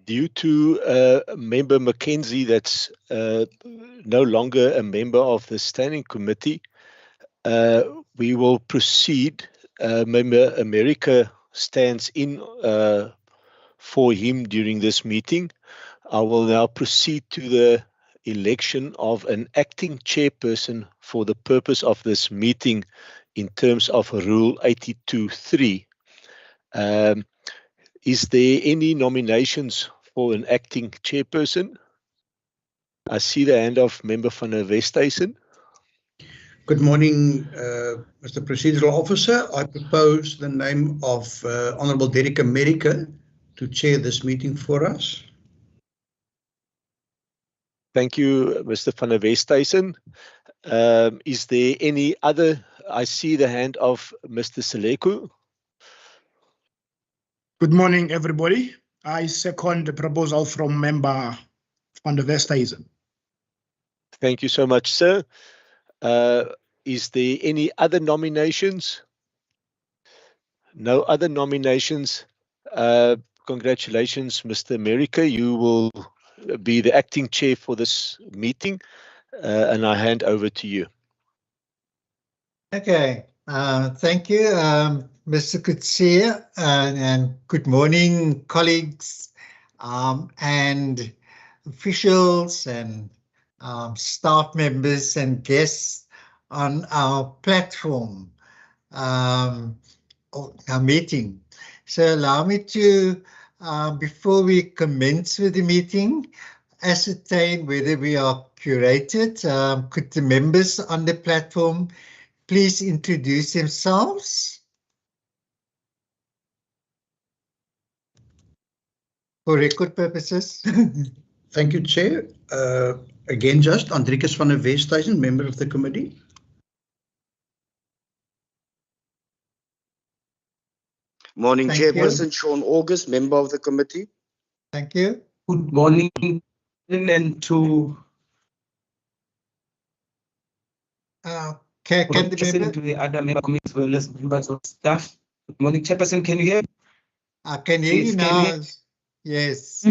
Due to Member Mackenzie that's no longer a member of the standing committee, we will proceed. Member America stands in for him during this meeting. I will now proceed to the election of an acting chairperson for the purpose of this meeting in terms of Rule 82.3. Is there any nominations for an acting chairperson? I see the hand of Member van der Westhuizen. Good morning, Mr. Procedural Officer. I propose the name of Honourable Derek America to chair this meeting for us. Thank you, Mr. van der Westhuizen. Is there any other? I see the hand of Mr. Seleku. Good morning, everybody. I second the proposal from Member van der Westhuizen. Thank you so much, sir. Is there any other nominations? No other nominations. Congratulations, Mr. America. You will be the acting chair for this meeting, and I hand over to you. Okay, thank you, Mr. Kutsia, and good morning, colleagues and officials and staff members and guests on our platform, our meeting. So allow me to, before we commence with the meeting, ascertain whether we are curated. Could the members on the platform please introduce themselves? For record purposes. Thank you, Chair. Again, just Andrikus van der Westhuizen, member of the committee. Morning, Thank Chairperson you. Sean August, member of the committee. Thank you. Good morning, and to Can the member? to the other member committees as well as members of staff. Good morning, Chairperson. Can you hear me? I can hear you Please, can you now. Yes.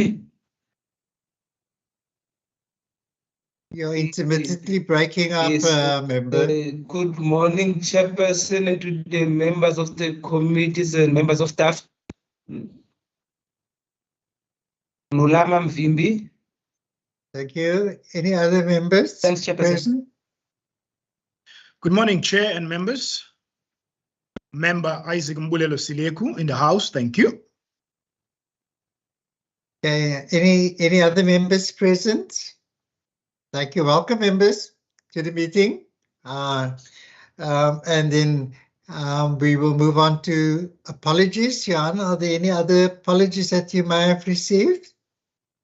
You're intermittently breaking up, Yes, member. good morning, Chairperson, and to the members of the committees and members of staff. Nulama Mvimbi. Thank you. Any other members? Thanks, Chairperson. Present? Good morning, Chair and members. Member Isaac Mbulelo Sileku in the house. Thank you. Okay. Any other members present? Thank you. Welcome, members, to the meeting. And then we will move on to apologies. Jan, are there any other apologies that you may have received?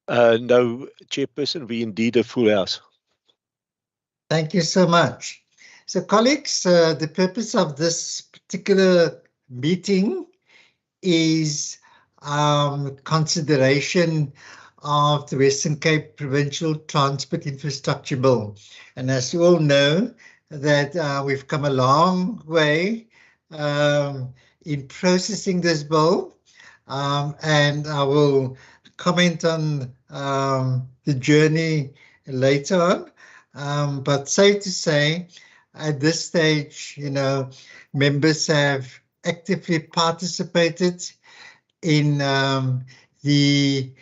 No, Chairperson, we indeed a full house. Thank you so much. So, colleagues, the purpose of this particular meeting is consideration of the Western Cape Provincial Transport Infrastructure Bill. And as you all know, that we've come a long way in processing this bill, and I will comment on the journey later on. But safe to say, at this stage, you know, members have actively participated in the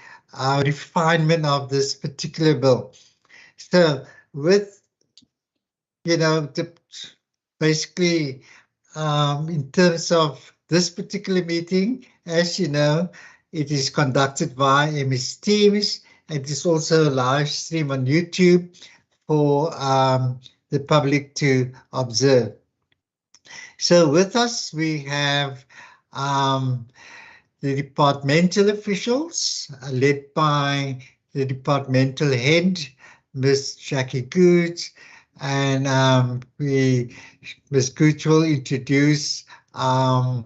refinement of this particular bill. So with, you know, basically in terms of this particular meeting, as you know, it is conducted via MS Teams. It is also a live stream on YouTube for the public to observe. So with us, we have the departmental officials led by the departmental head, Ms. Jackie Goods, and Ms. Goods will introduce the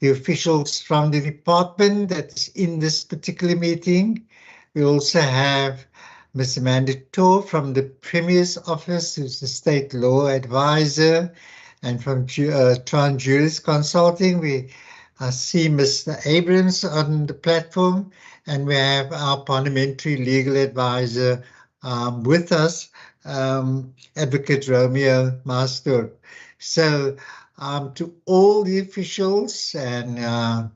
officials from the department that's in this particular meeting. We also have Ms. Amanda Tor from the Premier's Office, who's the State Law Advisor, and from Transjuris Consulting, we I see Mr. Abrams on the platform, and we have our parliamentary legal advisor with us, Advocate Romeo Maasdorp. So to all the officials and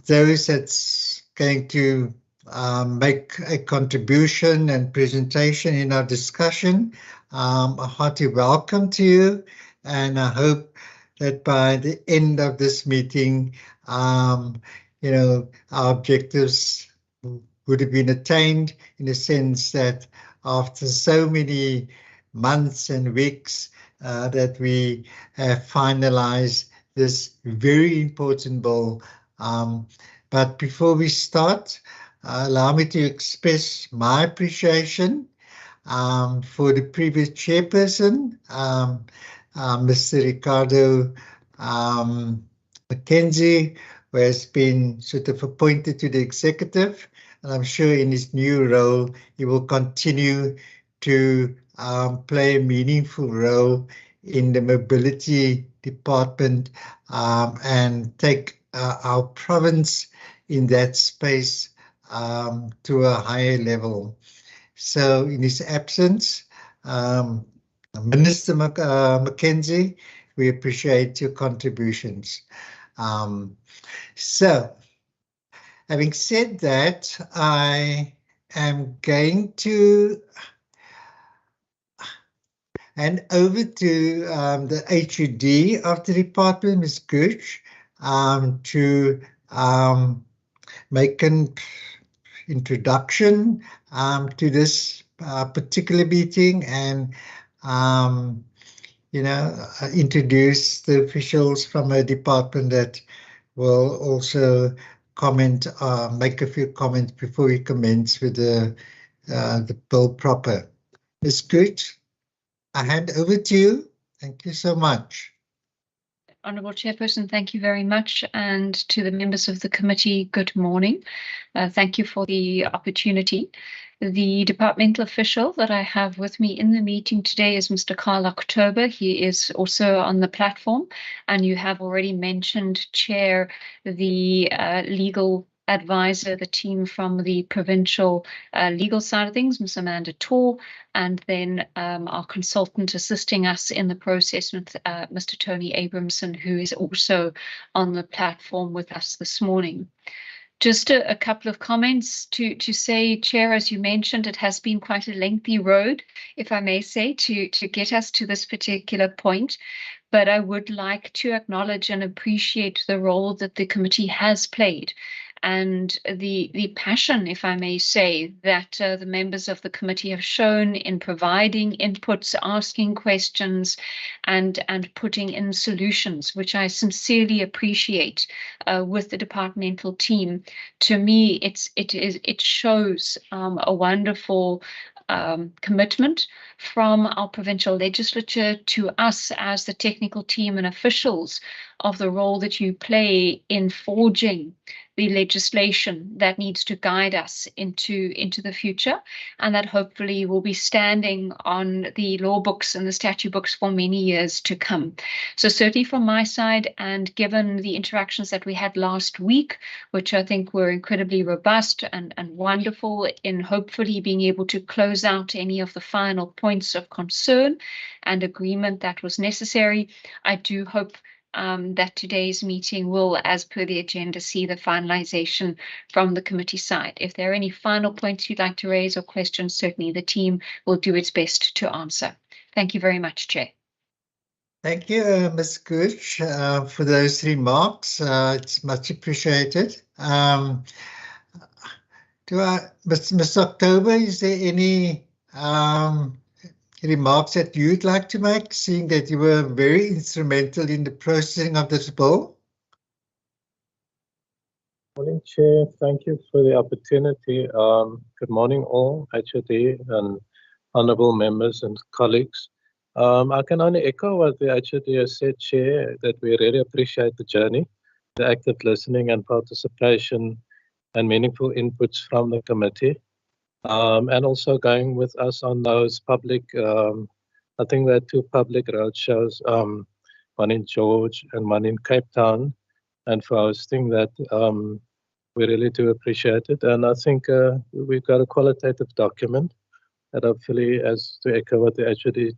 those that's going to make a contribution and presentation in our discussion, a hearty welcome to you, and I hope that by the end of this meeting, our objectives would have been attained, in the sense that after so many months and weeks that we have finalized this very important bill. But before we start, allow me to express my appreciation for the previous chairperson, Mr. Ricardo Mackenzie, who has been sort of appointed to the executive, and I'm sure in his new role he will continue to play a meaningful role in the mobility department and take our province in that space to a higher level. So in his absence, Minister Mackenzie, we appreciate your contributions. So having said that, I am going to hand over to the HUD of the department, Ms. Gooch, to make an introduction to this particular meeting and introduce the officials from a department that will also comment, make a few comments before we commence with the bill proper. Ms. Gooch, I hand over to you. Thank you so much. Honourable Chairperson, thank you very much, and to the members of the committee, good morning. Thank you for the opportunity. The departmental official that I have with me in the meeting today is Mr. Carl October. He is also on the platform, and you have already mentioned, Chair, the legal advisor, the team from the provincial legal side of things, Ms. Amanda Tor, and then our consultant assisting us in the process with Mr. Tony Abramson, who is also on the platform with us this morning. Just a couple of comments to say, Chair, as you mentioned, it has been quite a lengthy road, if I may say, to get us to this particular point. But I would like to acknowledge and appreciate the role that the committee has played, and the passion, if I may say, that the members of the committee have shown in providing inputs, asking questions, and putting in solutions, which I sincerely appreciate with the departmental team. To me, it shows a wonderful commitment from our provincial legislature to us as the technical team and officials of the role that you play in forging the legislation that needs to guide us into the future, and that hopefully will be standing on the law books and the statute books for many years to come. So certainly from my side, and given the interactions that we had last week, which I think were incredibly robust and wonderful in hopefully being able to close out any of the final points of concern and agreement that was necessary, I do hope that today's meeting will, as per the agenda, see the finalization from the committee side. If there are any final points you'd like to raise or questions, certainly the team will do its best to answer. Thank you very much, Chair. Thank you, Ms. Gooch, for those remarks. It's much appreciated. Ms. October, is there any remarks that you'd like to make, seeing that you were very instrumental in the processing of this bill? Morning, Chair. Thank you for the opportunity. Good morning, all HOD and honourable members and colleagues. I can only echo what the HOD has said, Chair, that we really appreciate the journey, the active listening and participation and meaningful inputs from the committee. And also going with us on those public, I think we had 2 public road shows, one in George and one in Cape Town, and for hosting that. We really do appreciate it. And I think we've got a qualitative document that hopefully, as to echo what the HOD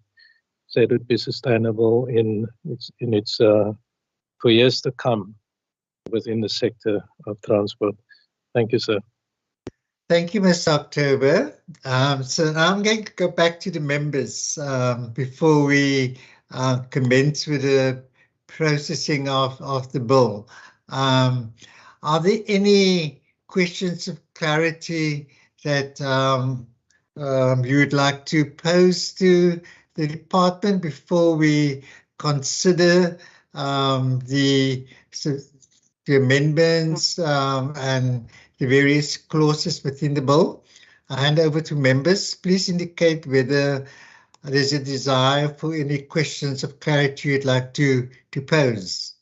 said, would be sustainable in its for years to come within the sector of transport. Thank you, sir. Thank you, Ms. October. So now I'm going to go back to the members before we commence with the processing of the bill. Are there any questions of clarity that you would like to pose to the department before we consider the amendments and the various clauses within the bill? I hand over to members. Please indicate whether there's a desire for any questions of clarity you'd like to pose.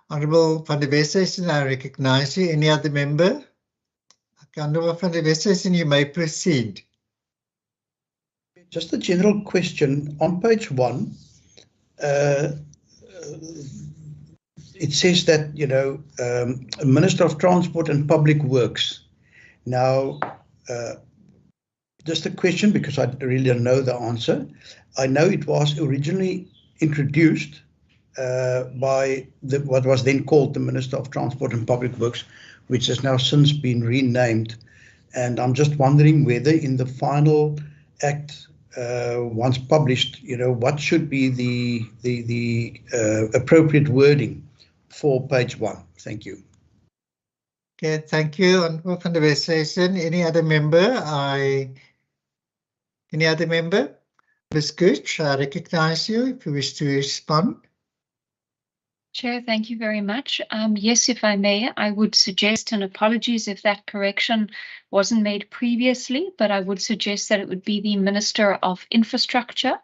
Honourable van der Westhuizen, I recognise you. Any other member? Honourable van der Westhuizen, you may proceed. Just a general question. On page 1, it says that, you know, Minister of Transport and Public Works. Now, just a question, because I really don't know the answer. I know it was originally introduced by what was then called the Minister of Transport and Public Works, which has now since been renamed. And I'm just wondering whether in the final act, once published, you know, what should be the appropriate wording for page 1. Thank you. Okay, thank you, Honourable van der Westhuizen. Any other member? Any other member? Ms. Gooch, I recognise you if you wish to respond. Chair, thank you very much. Yes, if I may, I would suggest, and apologies if that correction wasn't made previously, but I would suggest that it would be the Minister of Infrastructure,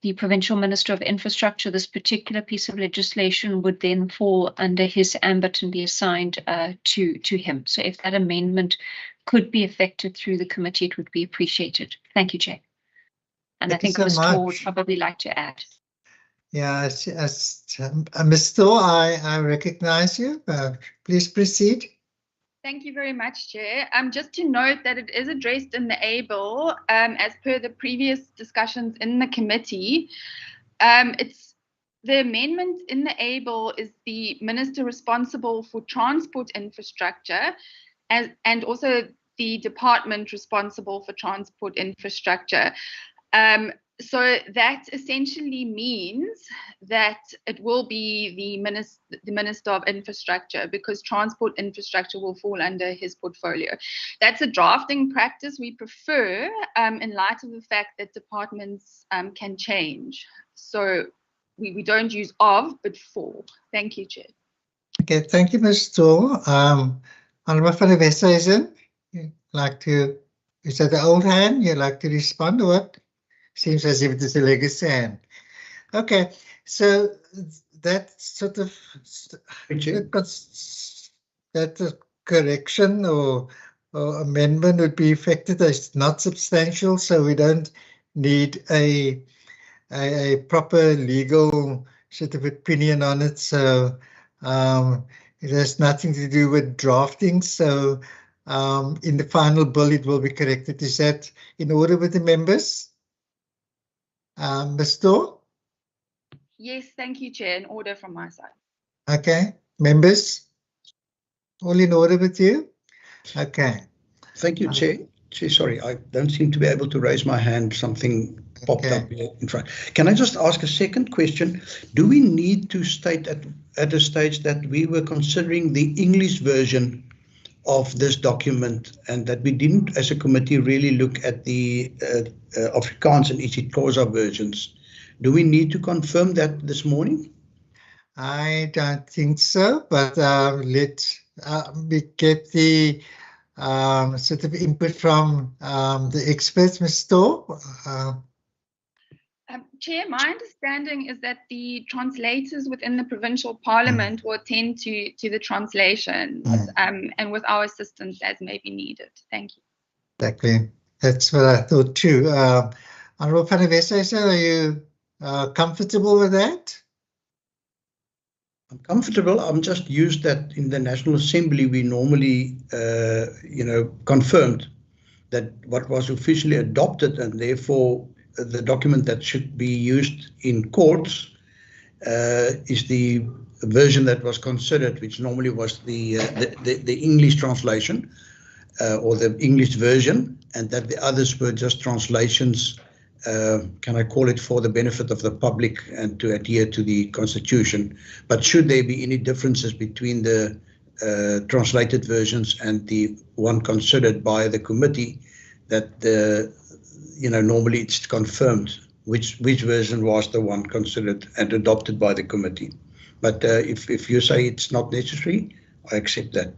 the Provincial Minister of Infrastructure. This particular piece of legislation would then fall under his ambit and be assigned to him. So if that amendment could be effected through the committee, it would be appreciated. Thank you, Chair. And Thank I think you Ms. so Thor would much. probably like to add. Yeah, Ms. Thor, I recognise you. Please proceed. Thank you very much, Chair. Just to note that it is addressed in the A bill, as per the previous discussions in the committee. It's the amendment in the A bill is the minister responsible for transport infrastructure, and also the department responsible for transport infrastructure. So that essentially means that it will be the Minister of Infrastructure, because transport infrastructure will fall under his portfolio. That's a drafting practice we prefer in light of the fact that departments can change. So we don't use of, but for. Thank you, Chair. Okay, thank you, Ms. Thor. Honourable van der Westhuizen, you'd like to, is that the old hand? You'd like to respond or what? Seems as if it is a legacy hand. Okay, so that sort of that correction or amendment would be effected as not substantial, so we don't need a proper legal sort of opinion on it. So it has nothing to do with drafting. So in the final bill, it will be corrected. Is that in order with the members? Ms. Thor? Yes, thank you, Chair. In order from my side. Okay, members, all in order with you? Okay. Thank you, Chair. Chair, sorry, I don't seem to be able to raise my hand. Something popped up here in front. Can I just ask a second question? Do we need to state at a stage that we were considering the English version of this document and that we didn't, as a committee, really look at the Afrikaans and isiXhosa versions? Do we need to confirm that this morning? I don't think so, but let me get the sort of input from the experts, Ms. Thor. Chair, my understanding is that the translators within the provincial parliament will attend to the translations and with our assistance as may be needed. Thank you. Exactly. That's what I thought too. Honourable van der Westhuizen, are you comfortable with that? I'm comfortable. I'm just used that in the National Assembly we normally, confirmed that what was officially adopted and therefore the document that should be used in courts is the version that was considered, which normally was the English translation or the English version, and that the others were just translations. Can I call it for the benefit of the public and to adhere to the Constitution? But should there be any differences between the translated versions and the one considered by the committee, that normally it's confirmed which version was the one considered and adopted by the committee. But if you say it's not necessary, I accept that.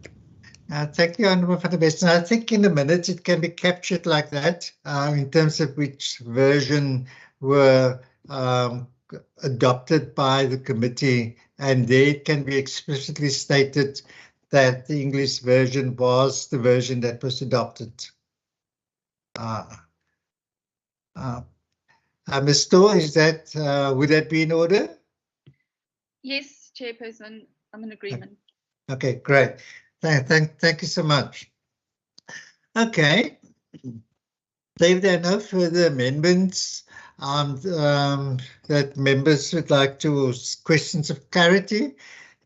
Thank you, Honourable van der Westhuizen. I think in the minutes it can be captured like that in terms of which version were adopted by the committee, and there it can be explicitly stated that the English version was the version that was adopted. Ms. Storr, would that be in order? Yes, Chairperson, I'm in agreement. Okay, great. Thank you so much. Okay, if there are no further amendments that members would like to ask questions of clarity,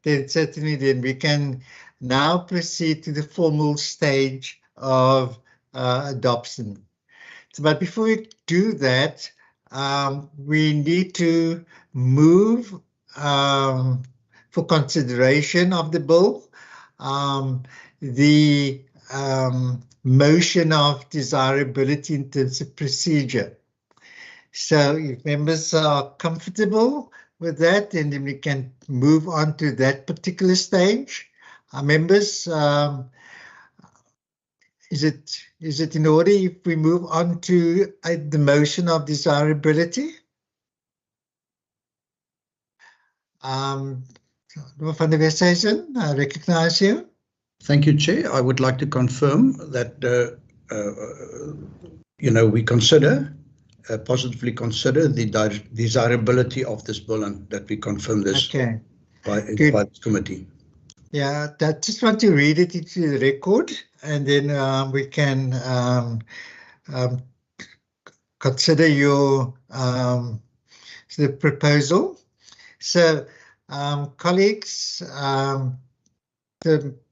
then certainly we can now proceed to the formal stage of adoption. But before we do that, we need to move for consideration of the bill. The motion of desirability in terms of procedure. So if members are comfortable with that, then we can move on to that particular stage. Members, is it in order if we move on to the motion of desirability? Van der Westhuizen, I recognize you. Thank you, Chair. I would like to confirm that we positively consider the desirability of this bill, and that we confirm this by this committee. Yeah, I just want to read it into the record, and then we can consider your the proposal. So, colleagues, the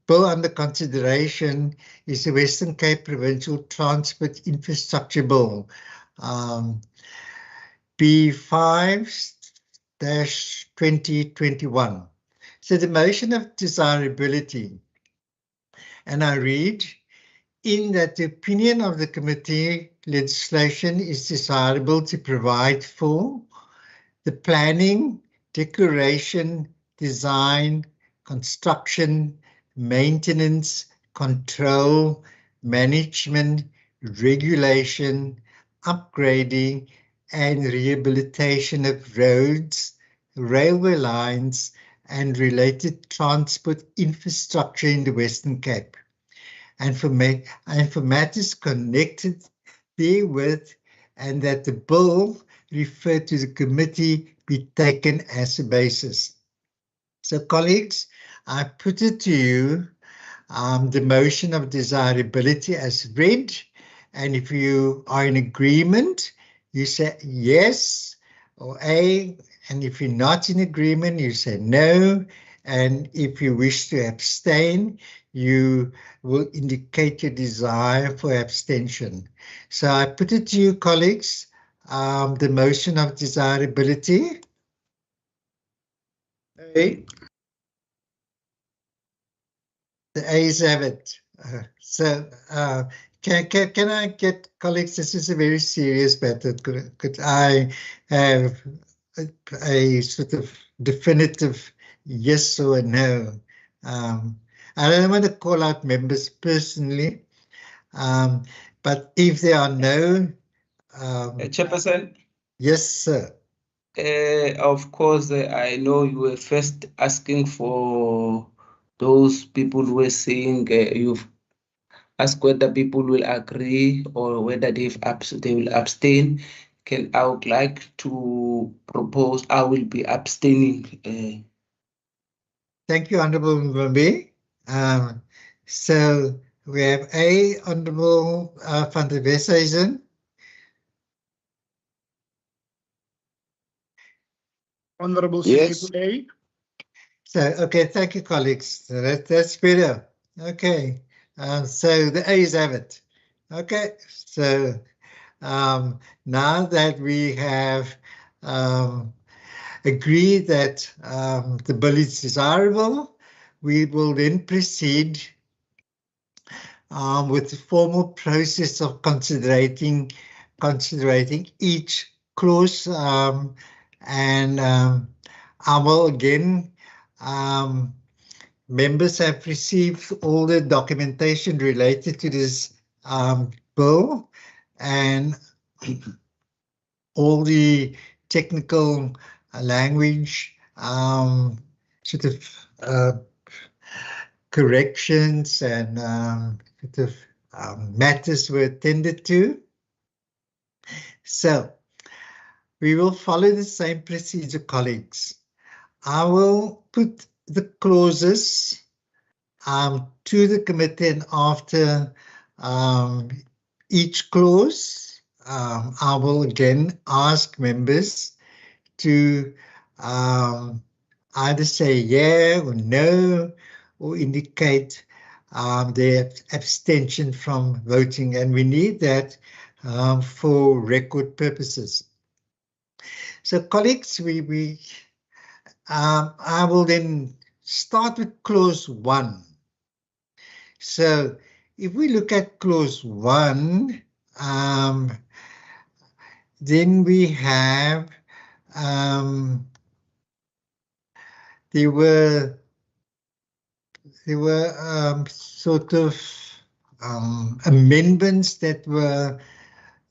bill under consideration is the Western Cape Provincial Transport Infrastructure Bill, B5-2021. So the motion of desirability, and I read, in that the opinion of the committee, legislation is desirable to provide for the planning, decoration, design, construction, maintenance, control, management, regulation, upgrading, and rehabilitation of roads, railway lines, and related transport infrastructure in the Western Cape, and for matters connected therewith, and that the bill referred to the committee be taken as a basis. So, colleagues, I put it to you, the motion of desirability as read, and if you are in agreement, you say yes or A, and if you're not in agreement, you say no, and if you wish to abstain, you will indicate your desire for abstention. So I put it to you, colleagues, the motion of desirability. A. The A's have it. Can I get, colleagues, this is a very serious matter. Could I have a sort of definitive yes or no? I don't want to call out members personally, but if there are no... Chairperson? Yes, sir. Of course, I know you were first asking for those people who were saying you've asked whether people will agree or whether they will abstain. I would like to propose I will be abstaining. Thank you, Honourable Mbambe. So we have A, Honourable van der Westhuizen. Honorable Yes. Sileku A. So, okay, thank you, colleagues. That's better. Okay, so the A's have it. Okay, so now that we have agreed that the bill is desirable, we will then proceed with the formal process of considering each clause, and I will again, members have received all the documentation related to this bill, and all the technical language sort of corrections and sort of matters were attended to. So we will follow the same procedure, colleagues. I will put the clauses to the committee, and after each clause, I will again ask members to either say yeah or no, or indicate their abstention from voting, and we need that for record purposes. So, colleagues, I will then start with clause 1. So, if we look at clause 1, then we have there were sort of amendments that were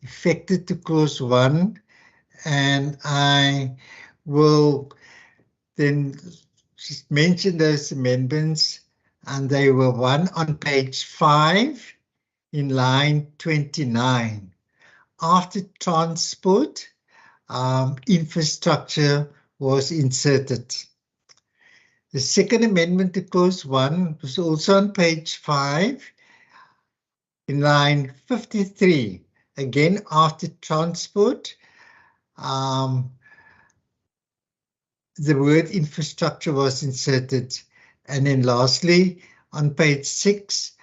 effected to clause 1, and I will then just mention those amendments, and they were one on page 5 in line 29. After transport, infrastructure was inserted. The second amendment to clause 1 was also on page 5 in line 53. Again, after transport, the word infrastructure was inserted. And then lastly, on page 6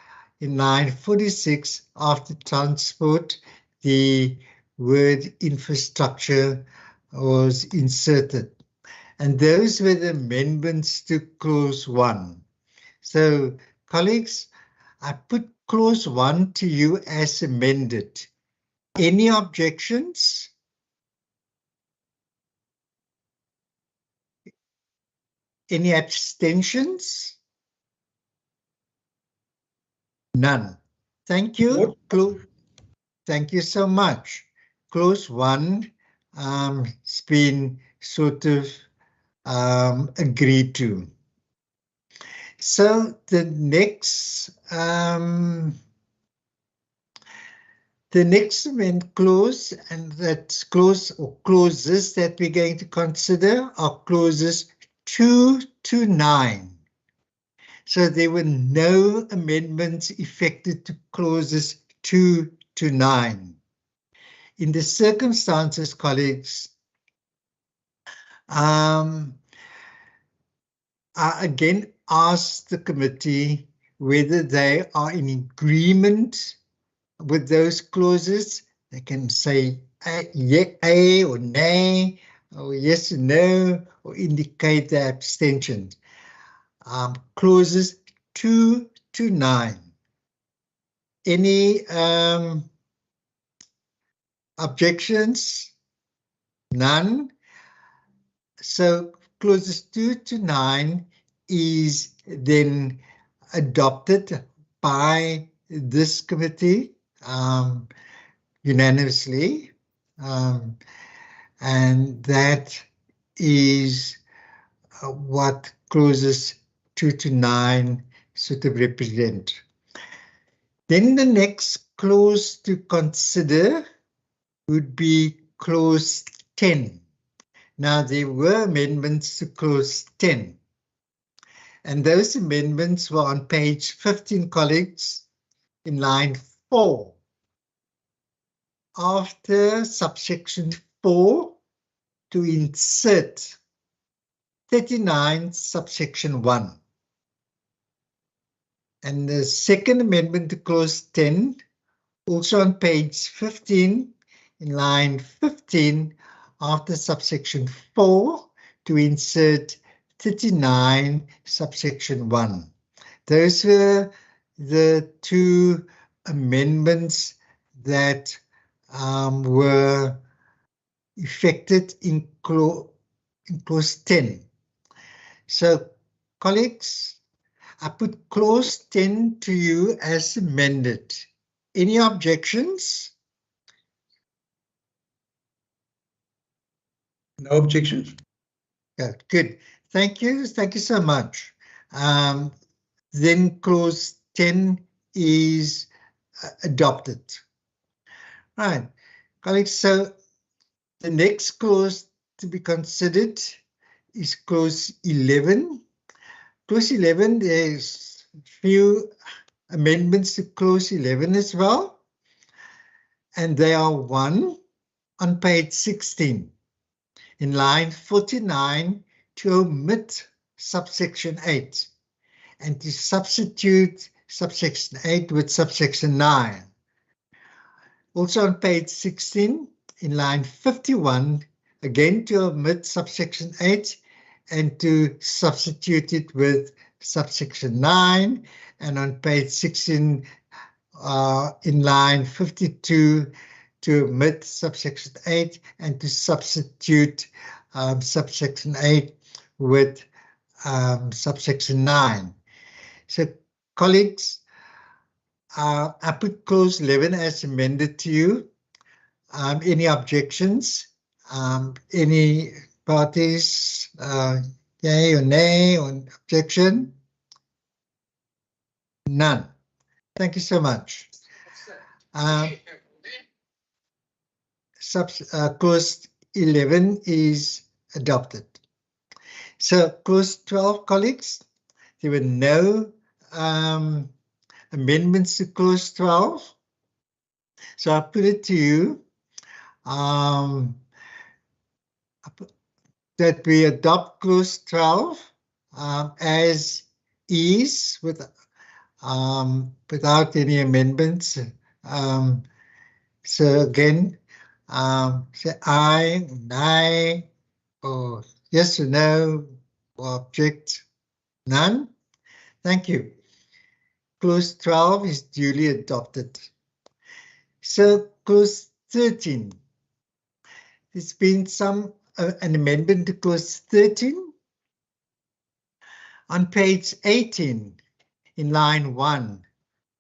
in line 46, after transport, the word infrastructure was inserted. And those were the amendments to clause 1. So, colleagues, I put clause 1 to you as amended. Any objections? Any abstentions? None. Thank you. Thank you so much. Clause 1 has been sort of agreed to. So the next amendment clause, and that clause or clauses that we're going to consider are clauses 2 to 9. So there were no amendments effected to clauses 2 to 9. In the circumstances, colleagues, I again ask the committee whether they are in agreement with those clauses. They can say A or nay, or yes or no, or indicate their abstention. Clauses 2 to 9. Any objections? None. So clauses 2 to 9 is then adopted by this committee unanimously, and that is what clauses 2 to 9 sort of represent. Then the next clause to consider would be clause 10. Now, there were amendments to clause 10. And those amendments were on page 15, colleagues, in line 4. After subsection 4, to insert 39 subsection 1. And the second amendment to clause 10, also on page 15, in line 15, after subsection 4, to insert 39 subsection 1. Those were the two amendments that were effected in clause 10. So, colleagues, I put clause 10 to you as amended. Any objections? No objections. Good. Thank you. Thank you so much. Then clause 10 is adopted. Right, colleagues, so the next clause to be considered is clause 11. Clause 11, there's a few amendments to clause 11 as well. And they are one on page 16, in line 49, to omit subsection 8 and to substitute subsection 8 with subsection 9. Also on page 16, in line 51, again to omit subsection 8 and to substitute it with subsection 9. And on page 16, in line 52, to omit subsection 8 and to substitute subsection 8 with subsection 9. So, colleagues, I put clause 11 as amended to you. Any objections? Any parties? Yay or nay or objection? None. Thank you so much. Clause 11 is adopted. So clause 12, colleagues, there were no amendments to clause 12. So I put it to you that we adopt clause 12 as is without any amendments. So again, say aye, nay, or yes or no, or object, none. Thank you. Clause 12 is duly adopted. So clause 13. There's been an amendment to clause 13. On page 18, in line 1,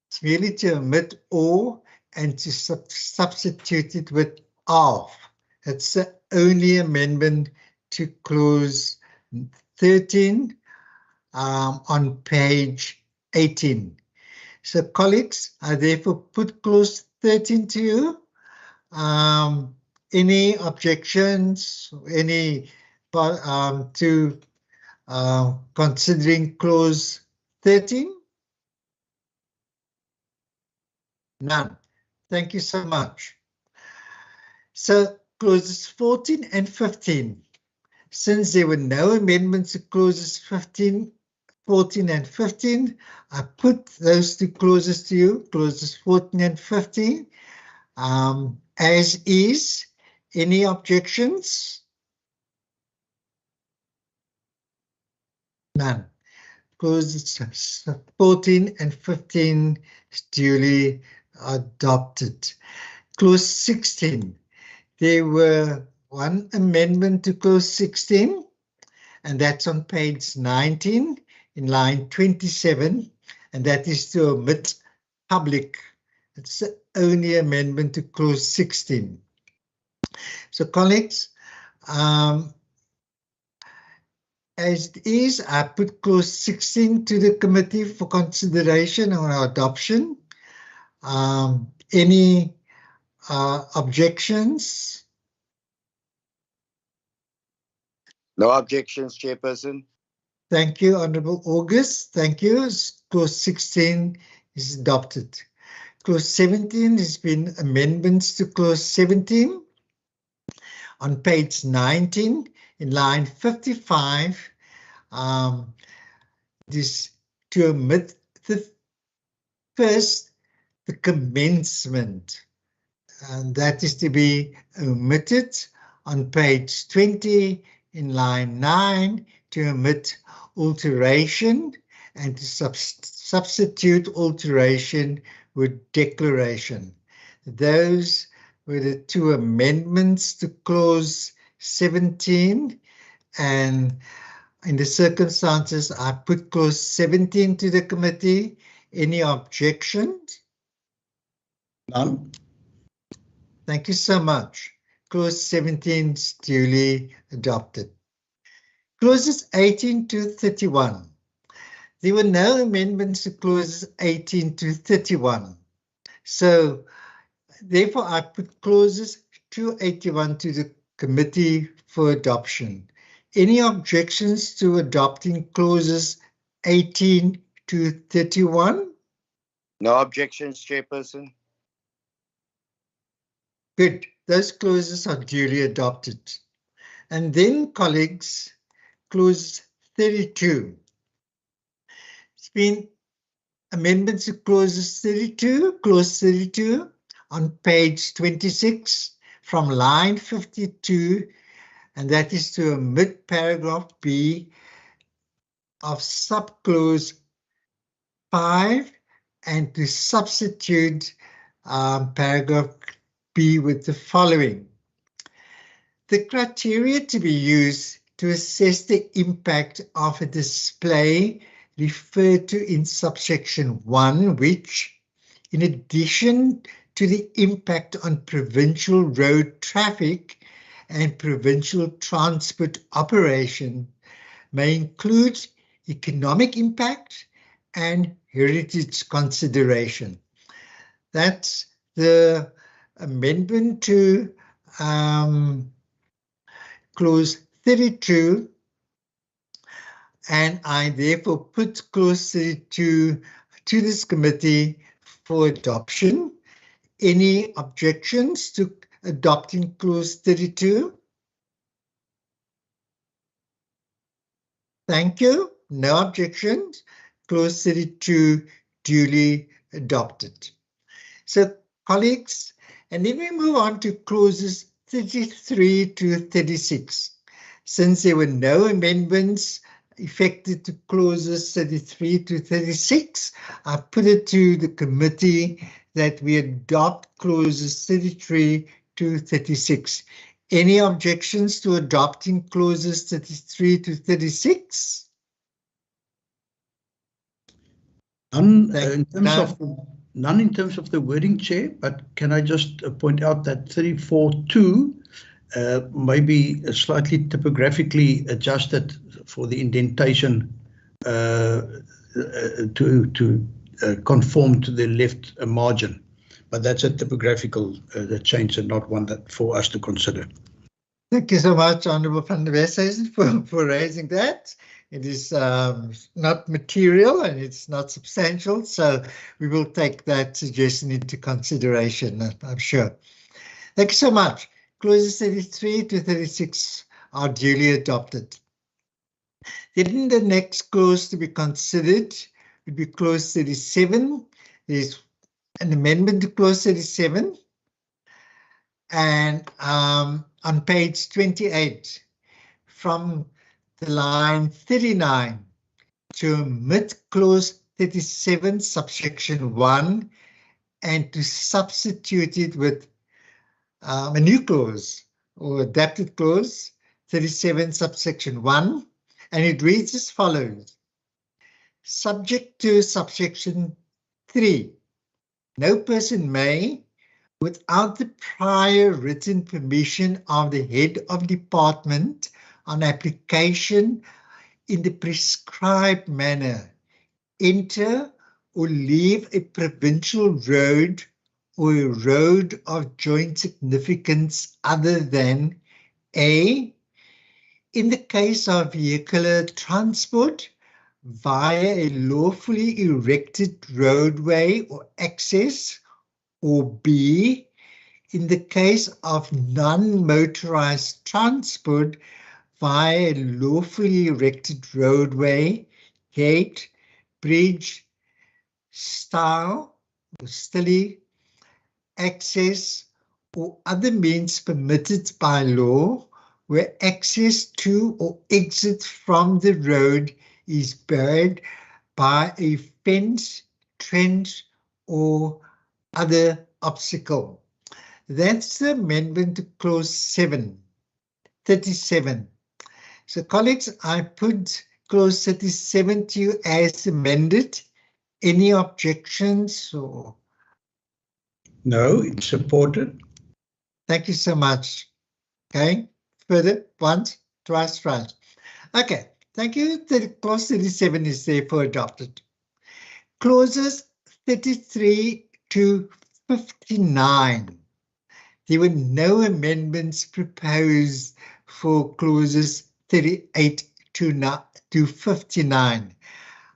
it's merely to omit or and to substitute it with of. That's the only amendment to clause 13 on page 18. So, colleagues, I therefore put clause 13 to you. Any objections? Any to considering clause 13? None. Thank you so much. So clauses 14 and 15. Since there were no amendments to clauses 14 and 15, I put those two clauses to you, clauses 14 and 15, as is. Any objections? None. Clauses 14 and 15 is duly adopted. Clause 16. There were one amendment to clause 16, and that's on page 19 in line 27, and that is to omit public. It's the only amendment to clause 16. So, colleagues, as it is, I put clause 16 to the committee for consideration or adoption. Any objections? No objections, Chairperson. Thank you, Honourable August. Thank you. Clause 16 is adopted. Clause 17 has been amendments to clause 17. On page 19, in line 55, this to omit the first, the commencement, and that is to be omitted. On page 20, in line 9, to omit alteration and to substitute alteration with declaration. Those were the two amendments to clause 17, and in the circumstances, I put clause 17 to the committee. Any objections? None. Thank you so much. Clause 17 is duly adopted. Clauses 18 to 31. There were no amendments to clauses 18 to 31. So therefore, I put clauses 281 to the committee for adoption. Any objections to adopting clauses 18 to 31? No objections, Chairperson. Good. Those clauses are duly adopted. And then, colleagues, clause 32. It's been amendments to clauses 32, clause 32 on page 26 from line 52, and that is to omit paragraph B of subclause 5 and to substitute paragraph B with the following. The criteria to be used to assess the impact of a display referred to in subsection 1, which, in addition to the impact on provincial road traffic and provincial transport operation, may include economic impact and heritage consideration. That's the amendment to clause 32, and I therefore put clause 32 to this committee for adoption. Any objections to adopting clause 32? Thank you. No objections. Clause 32 duly adopted. So, colleagues, and then we move on to clauses 33 to 36. Since there were no amendments effected to clauses 33 to 36, I put it to the committee that we adopt clauses 33 to 36. Any objections to adopting clauses 33 to 36? None in terms of the wording, Chair, but can I just point out that 34.2 may be slightly typographically adjusted for the indentation to conform to the left margin, but that's a typographical change and not one that for us to consider. Thank you so much, Honourable van der Westhuizen, for raising that. It is not material and it's not substantial, so we will take that suggestion into consideration, I'm sure. Thank you so much. Clauses 33 to 36 are duly adopted. Then the next clause to be considered would be clause 37. There's an amendment to clause 37. And on page 28, from the line 39, to omit clause 37, subsection 1, and to substitute it with a new clause or adapted clause 37, subsection 1, and it reads as follows. Subject to subsection 3, no person may, without the prior written permission of the head of department on application in the prescribed manner, enter or leave a provincial road or a road of joint significance other than A, in the case of vehicular transport via a lawfully erected roadway or access, or B, in the case of non-motorized transport via a lawfully erected roadway, gate, bridge, stile, or stele, access, or other means permitted by law where access to or exit from the road is barred by a fence, trench, or other obstacle. That's the amendment to clause 37. So colleagues, I put clause 37 to you as amended. Any objections or? No, it's supported. Thank you so much. Okay, further, once, twice, thrice. Okay, thank you. The clause 37 is therefore adopted. Clauses 33 to 59. There were no amendments proposed for clauses 38 to 59.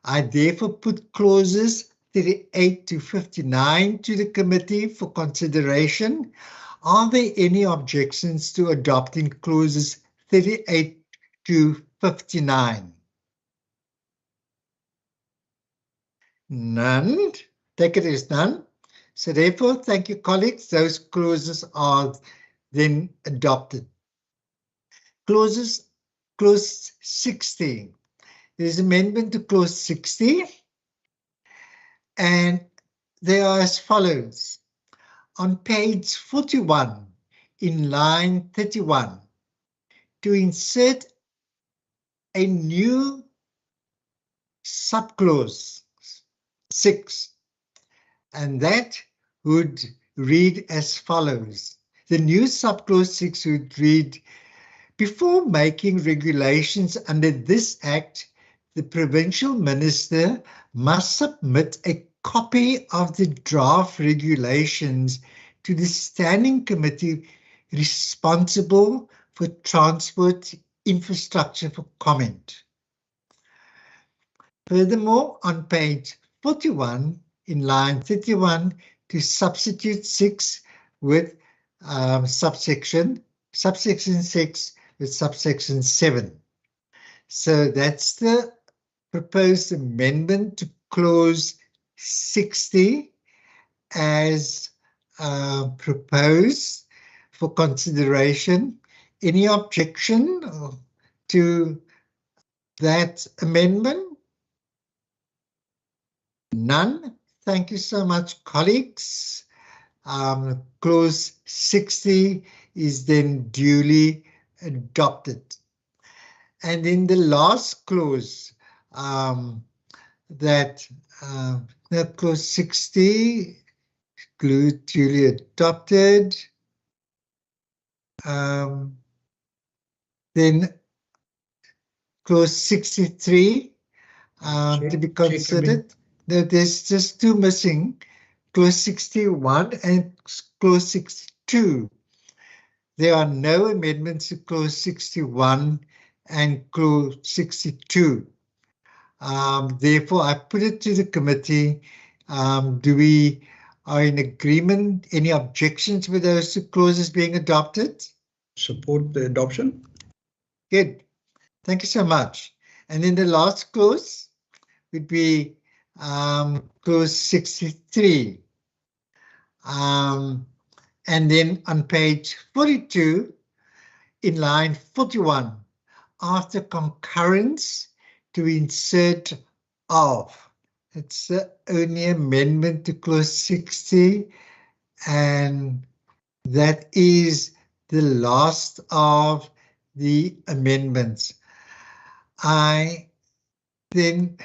I therefore put clauses 38 to 59 to the committee for consideration. Are there any objections to adopting clauses 38 to 59? None. Take it as none. So therefore, thank you, colleagues. Those clauses are then adopted. Clause 60. There's amendment to clause 60. And they are as follows. On page 41, in line 31, to insert a new subclause 6, and that would read as follows. The new subclause 6 would read, before making regulations under this Act, the provincial minister must submit a copy of the draft regulations to the standing committee responsible for transport infrastructure for comment. Furthermore, on page 41, in line 31, to substitute 6 with subsection 6 with subsection 7. So that's the proposed amendment to clause 60 as proposed for consideration. Any objection to that amendment? None. Thank you so much, colleagues. Clause 60 is then duly adopted. And in the last clause, that clause 60 duly adopted. Then clause 63 to be considered. No, there's just 2 missing. Clause 61 and clause 62. There are no amendments to clause 61 and clause 62. Therefore, I put it to the committee. Do we are in agreement? Any objections with those 2 clauses being adopted? Support the adoption. Good. Thank you so much. And then the last clause would be clause 63. And then on page 42, in line 41, after concurrence to insert of. It's the only amendment to clause 60, and that is the last of the amendments. I then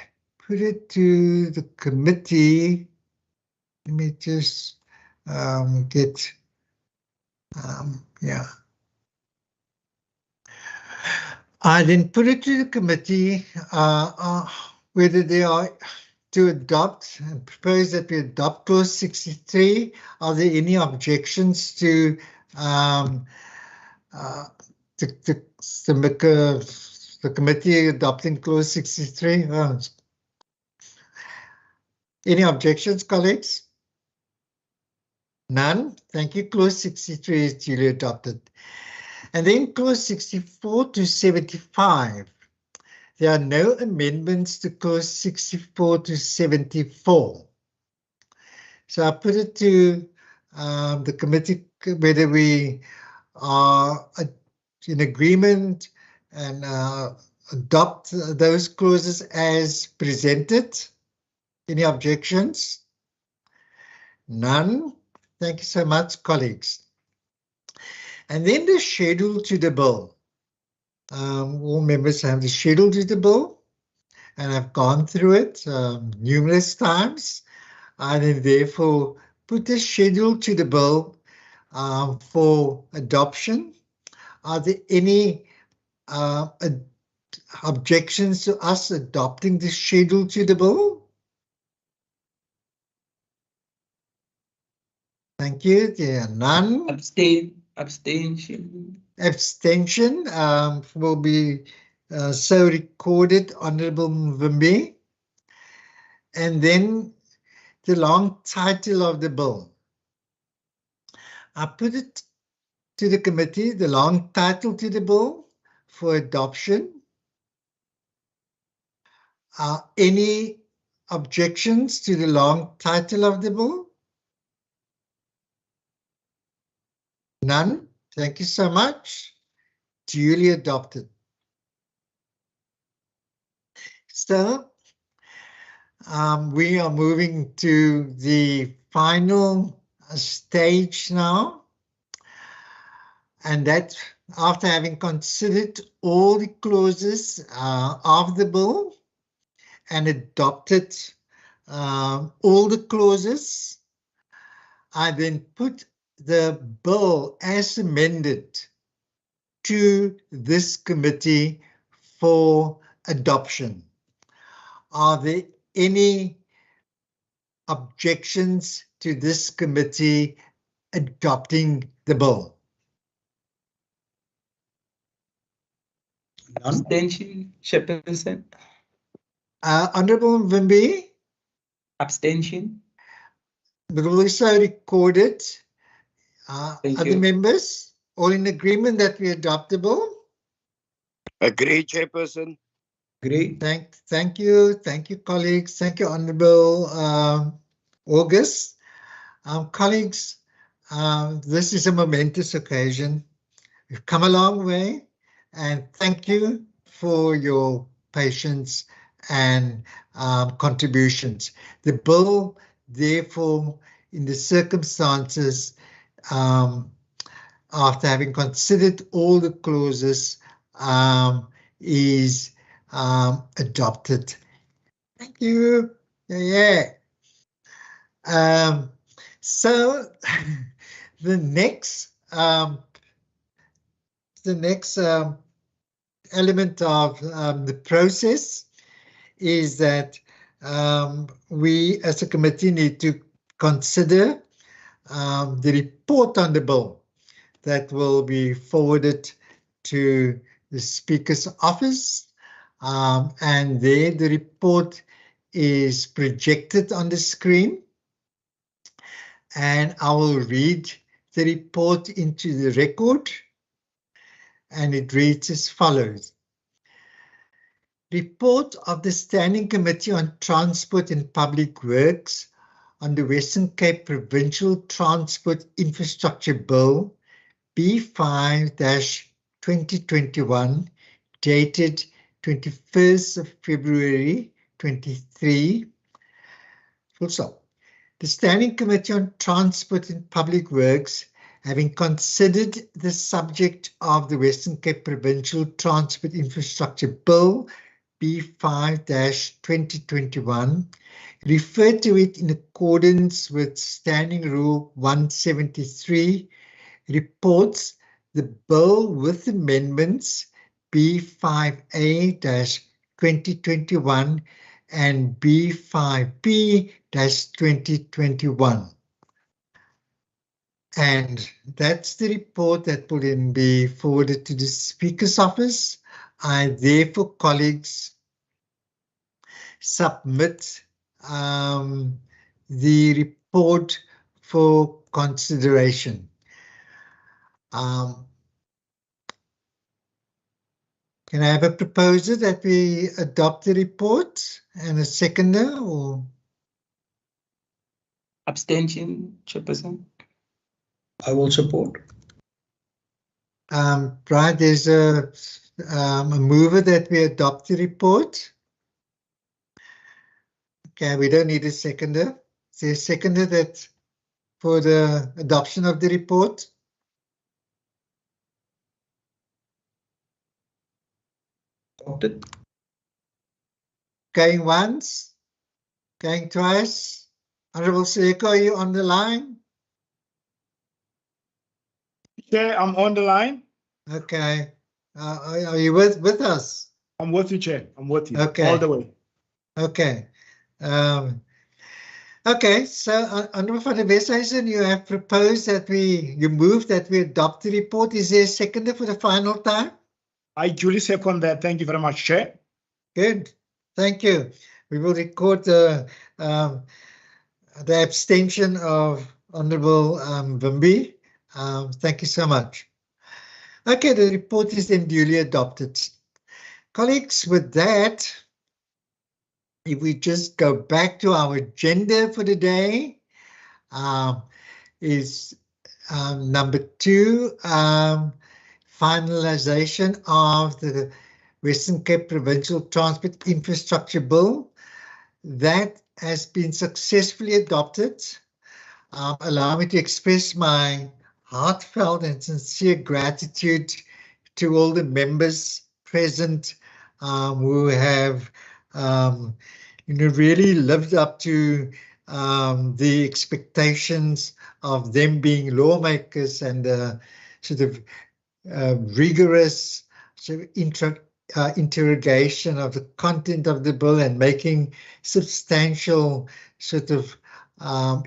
put it to the committee. Let me just get, yeah. I then put it to the committee whether they are to adopt and propose that we adopt clause 63. Are there any objections to the committee adopting clause 63. Any objections, colleagues? None. Thank you. Clause 63 is duly adopted. And then clause 64 to 75. There are no amendments to clause 64 to 74. So I put it to the committee whether we are in agreement and adopt those clauses as presented. Any objections? None. Thank you so much, colleagues. And then the schedule to the bill. All members have the schedule to the bill, and I've gone through it numerous times. I then therefore put the schedule to the bill for adoption. Are there any objections to us adopting the schedule to the bill? Thank you. There are none. Abstention. Abstention will be so recorded, Honourable Mvimbi. And then the long title of the bill. I put it to the committee, the long title to the bill for adoption. Any objections to the long title of the bill? None. Thank you so much. Duly adopted. So we are moving to the final stage now, and that after having considered all the clauses of the bill and adopted all the clauses, I then put the bill as amended to this committee for adoption. Are there any objections to this committee adopting the bill? None. Abstention, Chairperson. Honourable Mvimbi? Abstention. The bill is so recorded. Thank Other you. members, all in agreement that we adopt the bill? Agree, Chairperson. Agree. Thank you, colleagues. Thank you, Honourable August. Colleagues, this is a momentous occasion. We've come a long way, and thank you for your patience and contributions. The bill, therefore, in the circumstances, after having considered all the clauses, is adopted. Thank you. Yeah. So the next element of the process is that we as a committee need to consider the report on the bill that will be forwarded to the Speaker's office, and there the report is projected on the screen, and I will read the report into the record, and it reads as follows. Report of the Standing Committee on Transport and Public Works on the Western Cape Provincial Transport Infrastructure Bill B5-2021, dated 21st of February 23. Full stop. The Standing Committee on Transport and Public Works, having considered the subject of the Western Cape Provincial Transport Infrastructure Bill B5-2021, referred to it in accordance with Standing Rule 173, reports the bill with amendments B5A-2021 and B5B-2021. And that's the report that will then be forwarded to the Speaker's Office. I therefore, colleagues, submit the report for consideration. Can I have a proposer that we adopt the report and a seconder, or? Abstention, Chairperson. I will support. Right, there's a mover that we adopt the report. Okay, we don't need a seconder. Is there a seconder that for the adoption of the report? Adopted. Going once, going twice. Honorable Seko, are you on the line? Chair, I'm on the line. Okay. Are you with us? I'm with you, Chair. I'm with you. Okay. All the way. Okay. Okay, so Honourable van der Westhuizen, you have proposed that you move that we adopt the report. Is there a seconder for the final time? I duly second that. Thank you very much, Chair. Good. Thank you. We will record the abstention of Honourable Vimbi. Thank you so much. Okay, the report is then duly adopted. Colleagues, with that, if we just go back to our agenda for the day, is number 2, finalization of the Western Cape Provincial Transport Infrastructure Bill. That has been successfully adopted. Allow me to express my heartfelt and sincere gratitude to all the members present who have really lived up to the expectations of them being lawmakers and sort of rigorous sort of interrogation of the content of the bill and making substantial sort of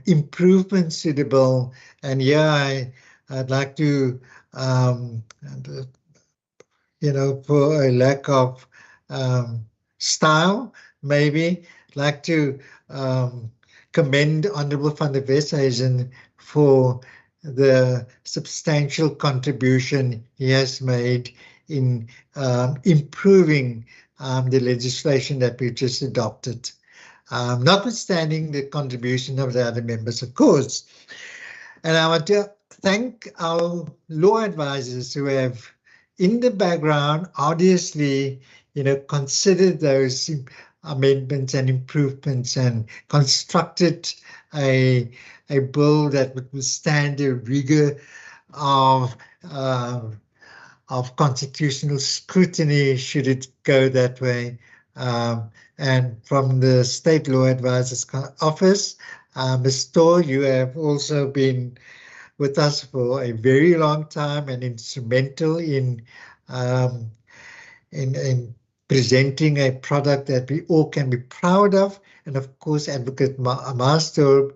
improvements to the bill. And yeah, I'd like to, for a lack of style, maybe like to commend Honourable van der Westhuizen for the substantial contribution he has made in improving the legislation that we've just adopted, notwithstanding the contribution of the other members, of course. And I want to thank our law advisors who have, in the background, obviously, considered those amendments and improvements and constructed a bill that would withstand the rigor of constitutional scrutiny should it go that way. And from the State Law Advisors Office, Ms. Storr, you have also been with us for a very long time and instrumental in presenting a product that we all can be proud of. And of course, Advocate Master,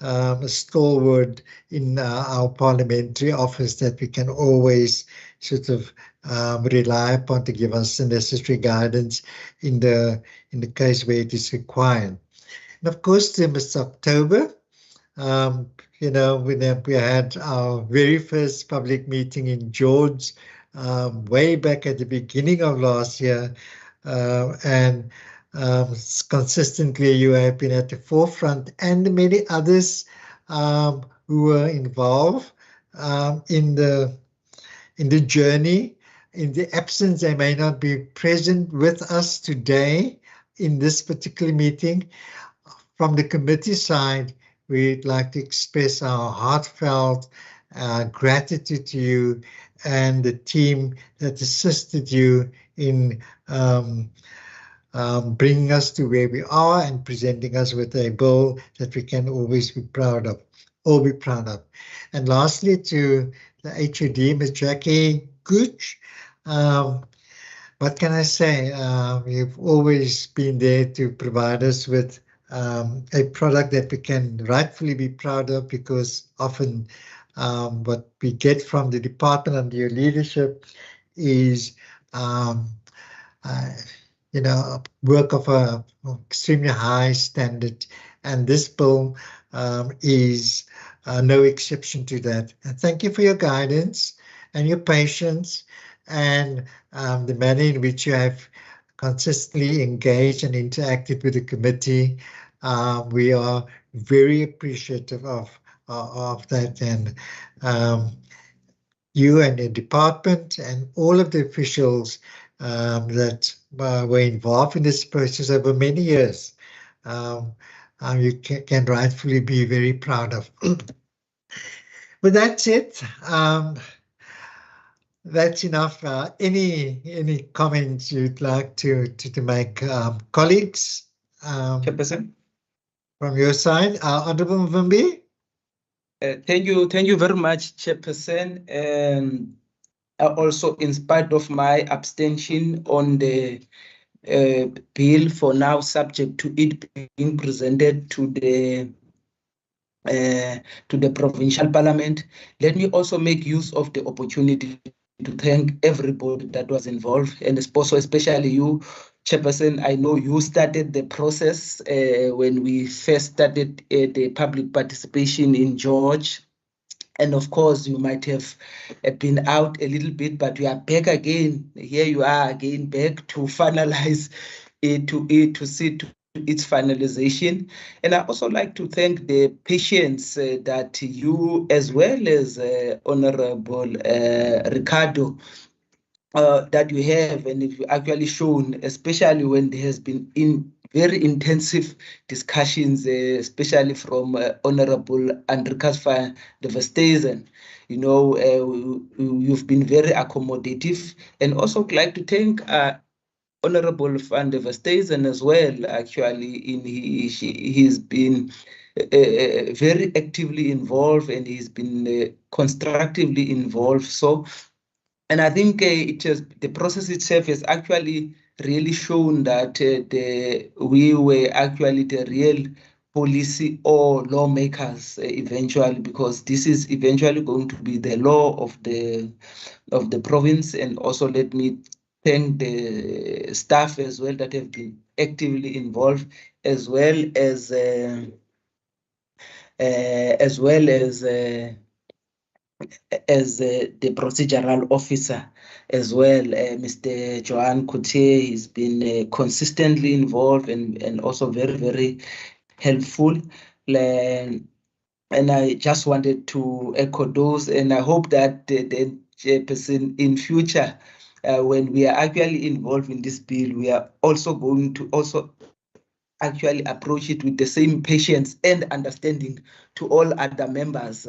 a stalwart in our parliamentary office that we can always sort of rely upon to give us the necessary guidance in the case where it is required. And of course, this October, when we had our very first public meeting in George way back at the beginning of last year, and consistently you have been at the forefront, and many others who were involved in the journey. In the absence, they may not be present with us today in this particular meeting. From the committee side, we'd like to express our heartfelt gratitude to you and the team that assisted you in bringing us to where we are and presenting us with a bill that we can always be proud of, all be proud of. And lastly, to the HOD, Ms. Jackie Gooch, what can I say? You've always been there to provide us with a product that we can rightfully be proud of, because often, what we get from the department under your leadership is, work of a extremely high standard, and this bill is no exception to that. And thank you for your guidance and your patience and the manner in which you have consistently engaged and interacted with the committee. We are very appreciative of that, and you and the department and all of the officials that were involved in this process over many years, you can rightfully be very proud of. But that's it. That's enough. Any comments you'd like to make, colleagues? Chairperson. From your side, Honourable Mvumbi. Thank you very much, Chairperson. Also, in spite of my abstention on the bill, for now subject to it being presented to the provincial parliament, let me also make use of the opportunity to thank everybody that was involved, and also especially you, Chairperson. I know you started the process when we first started the public participation in George. And of course, you might have been out a little bit, but you are back again. Here you are again back to finalize it, to see to its finalization. And I also like to thank the patience that you, as well as Honorable Ricardo, that you have, and if you actually shown, especially when there has been very intensive discussions, especially from Honorable Andreas van der Westhuizen. You've been very accommodative, and also like to thank Honorable van der Westhuizen as well. Actually, he's been very actively involved, and he's been constructively involved. So. And I think the process itself has actually really shown that we were actually the real policy or lawmakers eventually, because this is eventually going to be the law of the province. And also let me thank the staff as well that have been actively involved, as well as the procedural officer as well, Mr. Johan Coutier. He's been consistently involved and also very, very helpful. And I just wanted to echo those, and I hope that the chairperson in future, when we are actually involved in this bill, we are also going to actually approach it with the same patience and understanding to all other members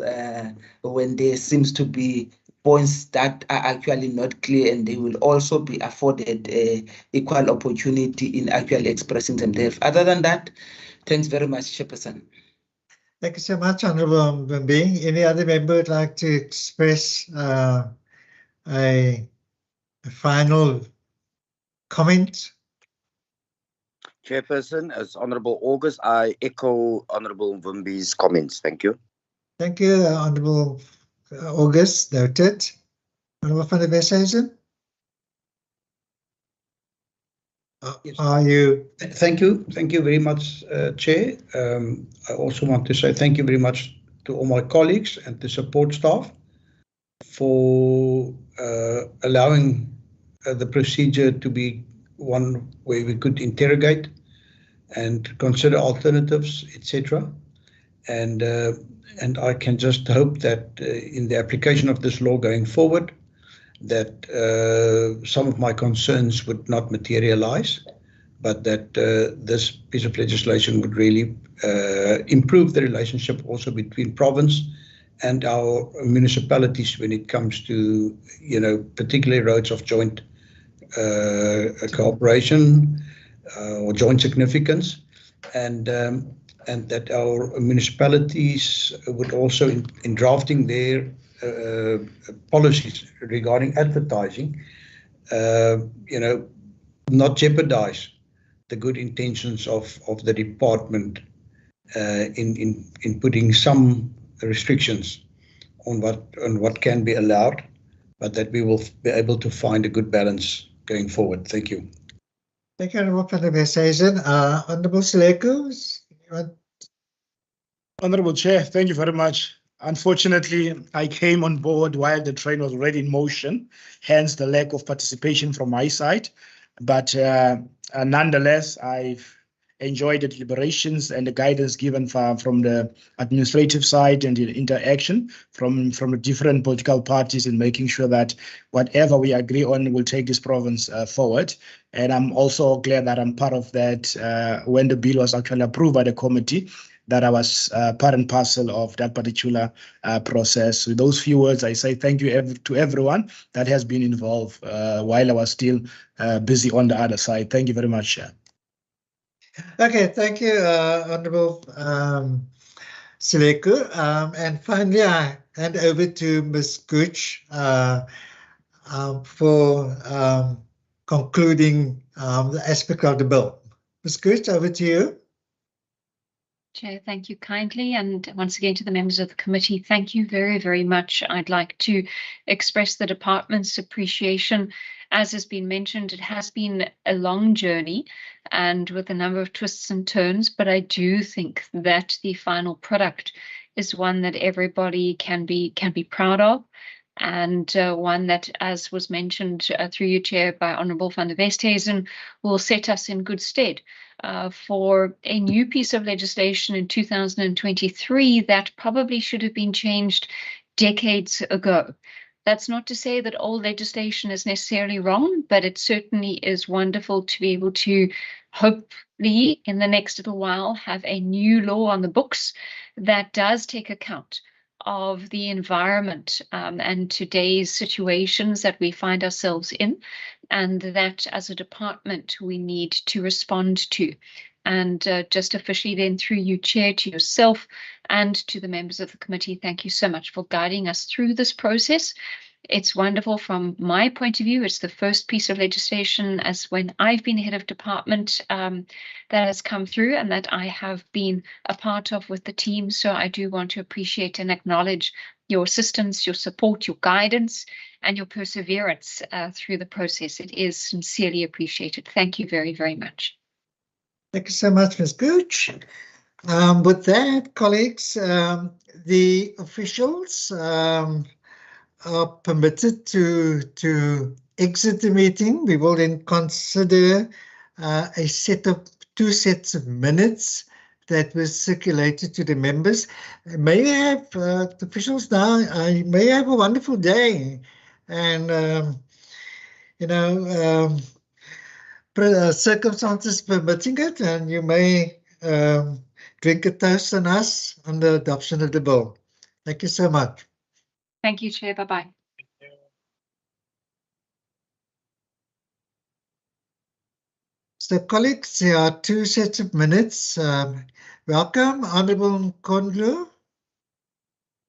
when there seems to be points that are actually not clear, and they will also be afforded equal opportunity in actually expressing themselves. Other than that, thanks very much, Chairperson. Thank you so much, Honourable Mvumbi. Any other member would like to express a final comment? Chairperson, as Honourable August, I echo Honourable Mvumbi's comments. Thank you. Thank you, Honourable August. Noted. Honourable van der Westhuizen? Are you? Thank you. Thank you very much, Chair. I also want to say thank you very much to all my colleagues and the support staff for allowing the procedure to be one where we could interrogate and consider alternatives, etc. And I can just hope that in the application of this law going forward, that some of my concerns would not materialize, but that this piece of legislation would really improve the relationship also between province and our municipalities when it comes to, particularly roads of joint cooperation or joint significance, and that our municipalities would also, in drafting their policies regarding advertising, not jeopardize the good intentions of the department in putting some restrictions on what can be allowed, but that we will be able to find a good balance going forward. Thank you. Thank you, Honourable van der Westhuizen. Honourable Sileko, Honorable Chair, thank you very much. Unfortunately, I came on board while the train was already in motion, hence the lack of participation from my side. But nonetheless, I've enjoyed the deliberations and the guidance given from the administrative side and the interaction from the different political parties in making sure that whatever we agree on will take this province forward. And I'm also glad that I'm part of that when the bill was actually approved by the committee, that I was part and parcel of that particular process. With those few words, I say thank you to everyone that has been involved while I was still busy on the other side. Thank you very much, Chair. Okay, thank you, Honourable Sileko. And finally, I hand over to Ms. Gooch for concluding the aspect of the bill. Ms. Gooch, over to you. Chair, thank you kindly. And once again to the members of the committee, thank you very, very much. I'd like to express the department's appreciation. As has been mentioned, it has been a long journey and with a number of twists and turns, but I do think that the final product is one that everybody can be proud of, and one that, as was mentioned through you, Chair, by Honourable van der Westhuizen, will set us in good stead for a new piece of legislation in 2023 that probably should have been changed decades ago. That's not to say that old legislation is necessarily wrong, but it certainly is wonderful to be able to hopefully in the next little while have a new law on the books that does take account of the environment and today's situations that we find ourselves in, and that as a department we need to respond to. And just officially then through you, Chair, to yourself and to the members of the committee, thank you so much for guiding us through this process. It's wonderful from my point of view. It's the first piece of legislation as when I've been head of department that has come through and that I have been a part of with the team. So I do want to appreciate and acknowledge your assistance, your support, your guidance, and your perseverance through the process. It is sincerely appreciated. Thank you very, very much. Thank you so much, Ms. Gooch. With that, colleagues, the officials are permitted to exit the meeting. We will then consider a set of 2 sets of minutes that was circulated to the members. May we have the officials now, may have a wonderful day, and circumstances permitting it, and you may drink a toast on us on the adoption of the bill. Thank you so much. Thank you, Chair. Bye-bye. So, colleagues, there are 2 sets of minutes. Welcome, Honourable Nkondlo.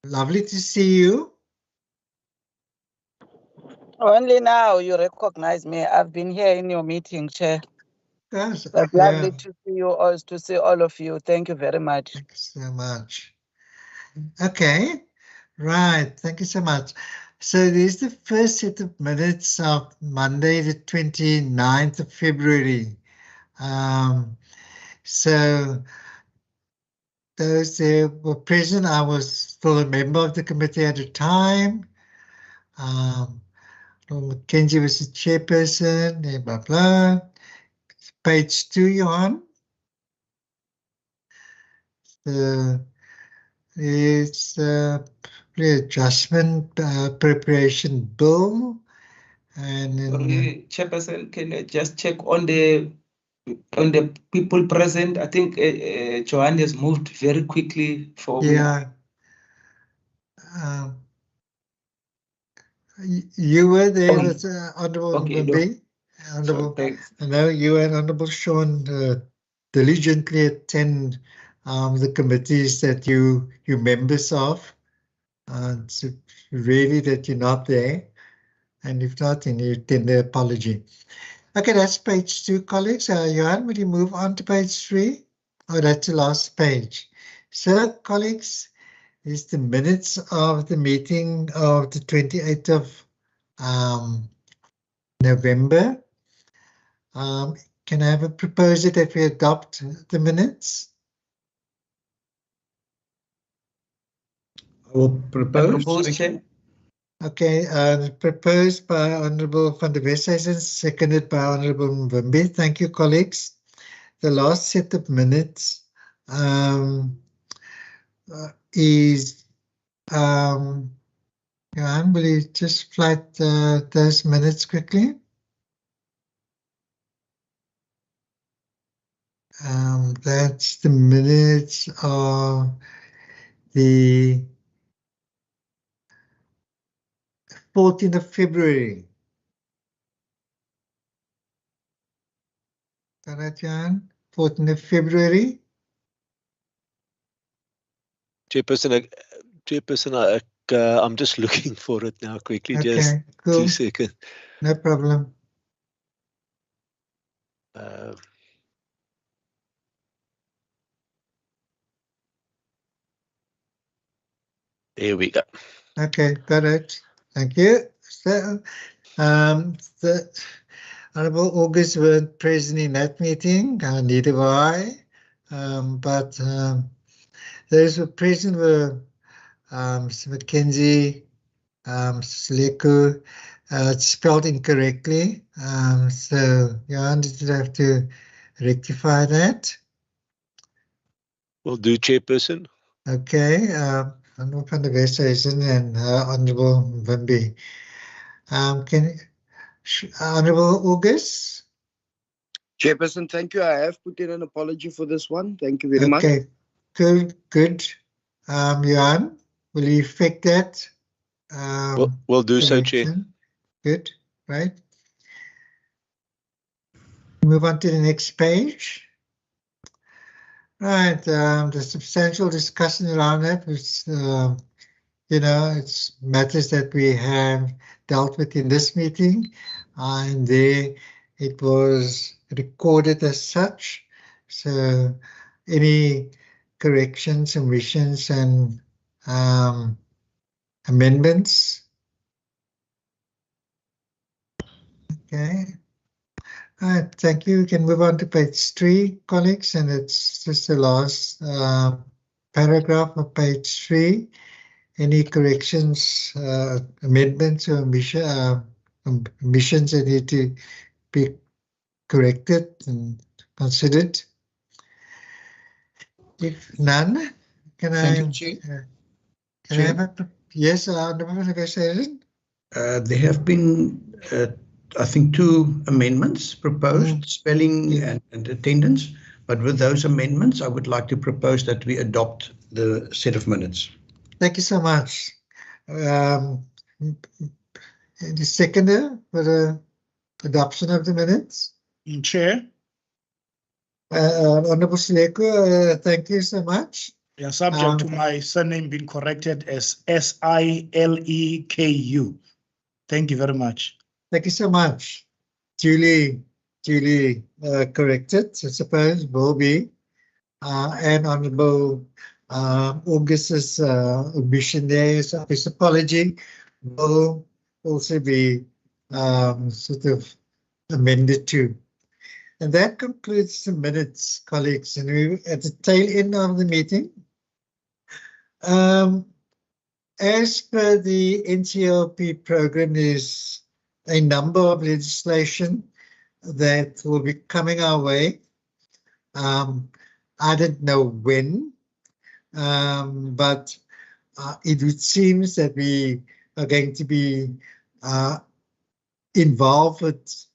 Lovely to see you. Only now you recognize me. I've been here in your meeting, Chair. Yes, It's lovely to see you all, to see all of you. Thank you very much. Thanks so much. Okay, right. Thank you so much. So this is the first set of minutes of Monday, the 29th of February. So those that were present, I was still a member of the committee at the time. Mackenzie was the chairperson, blah, blah. Page 2, Johan. It's the adjustment preparation bill. And then, Sorry, Chairperson, can I just check on the people present? I think Joanne has moved very quickly for me. Yeah. You were there with Honourable Mbembe. I know you and Honourable Sean diligently attend the committees that you're members of. It's really that you're not there. And if not, then you tender apology. Okay, that's page 2, colleagues. Johan, will you move on to page 3? Oh, that's the last page. So, colleagues, is the minutes of the meeting of the 28th of November. Can I have a proposal that we adopt the minutes? I will propose. Chair. Okay, proposed by Honourable van der Westhuizen, seconded by Honourable Mvimbi. Thank you, colleagues. The last set of minutes is Johan, will you just flight those minutes quickly? That's the minutes of the 14th of February. Is that right, Johan? 14th of February. Chairperson, I'm just looking for it now quickly. Okay, just cool. 2 seconds. No problem. There we go. Okay, got it. Thank you. So, the Honourable August weren't present in that meeting, neither were I. But those who were present were Mr. Mackenzie, Sleko. It's spelled incorrectly. So Johan, did you have to rectify that? Will do, Chairperson. Okay. Honourable van der Westhuizen and Honourable Mvimbi. Honourable August? Chairperson, thank you. I have put in an apology for this one. Thank you very much. Okay, good. Johan, will you effect that? We'll do so, Chair. Good, right. Move on to the next page. Right, the substantial discussion around that was, it's matters that we have dealt with in this meeting, and there it was recorded as such. So any corrections, omissions, and amendments? Okay. All right, thank you. We can move on to page 3, colleagues, and it's just the last paragraph of page 3. Any corrections, amendments, or omissions that need to be corrected and considered? If none, can Thank you, Chair. Yes, Honourable Negotiation? There have been, I think, 2 amendments proposed, spelling and attendance. But with those amendments, I would like to propose that we adopt the set of minutes. Thank you so much. The seconder for the adoption of the minutes? Chair? Honourable Sleko, thank you so much. Yeah, subject to my surname being corrected as Sileku. Thank you very much. Thank you so much. Duly corrected, I suppose, will be. And Honourable August's omission there, so his apology will also be sort of amended too. And that concludes the minutes, colleagues, and we're at the tail end of the meeting. As per the NCLP program, there's a number of legislation that will be coming our way. I don't know when, but it seems that we are going to be involved with,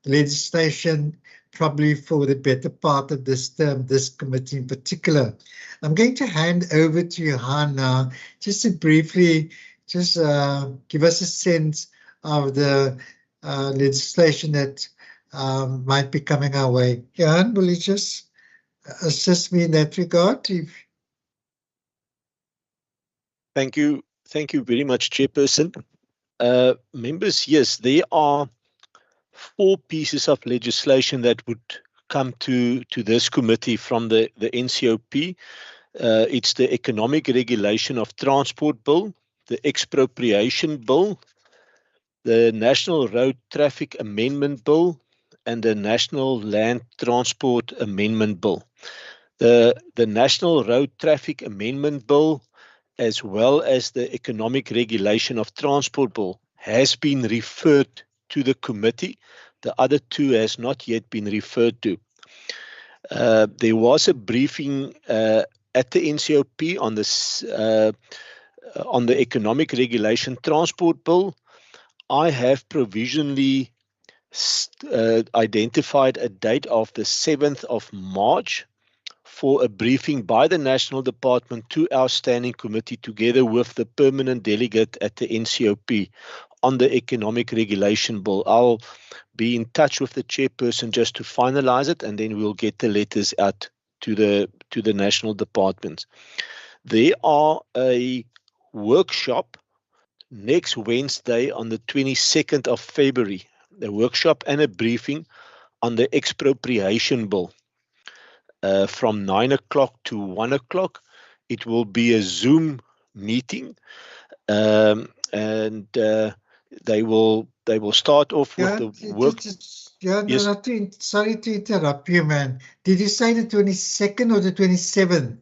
legislation probably for the better part of this term, this committee in particular. I'm going to hand over to Johan now, just to briefly give us a sense of the legislation that might be coming our way. Johan, will you just assist me in that regard? Thank you very much, Chairperson. Members, yes, there are 4 pieces of legislation that would come to this committee from the NCOP. It's the Economic Regulation of Transport Bill, the Expropriation Bill, the National Road Traffic Amendment Bill, and the National Land Transport Amendment Bill. The National Road Traffic Amendment Bill, as well as the Economic Regulation of Transport Bill, has been referred to the committee. The other two has not yet been referred to. There was a briefing at the NCOP on the Economic Regulation Transport Bill. I have provisionally identified a date of the 7th of March for a briefing by the National Department to our standing committee together with the permanent delegate at the NCOP on the Economic Regulation Bill. I'll be in touch with the chairperson just to finalize it, and then we'll get the letters out to the national departments. There are a workshop next Wednesday on the 22nd of February, a workshop and a briefing on the Expropriation Bill from 9 o'clock to 1 o'clock. It will be a Zoom meeting, and they will start off with the work. Yes. Sorry to interrupt you, man. Did you say the 22nd or the 27th?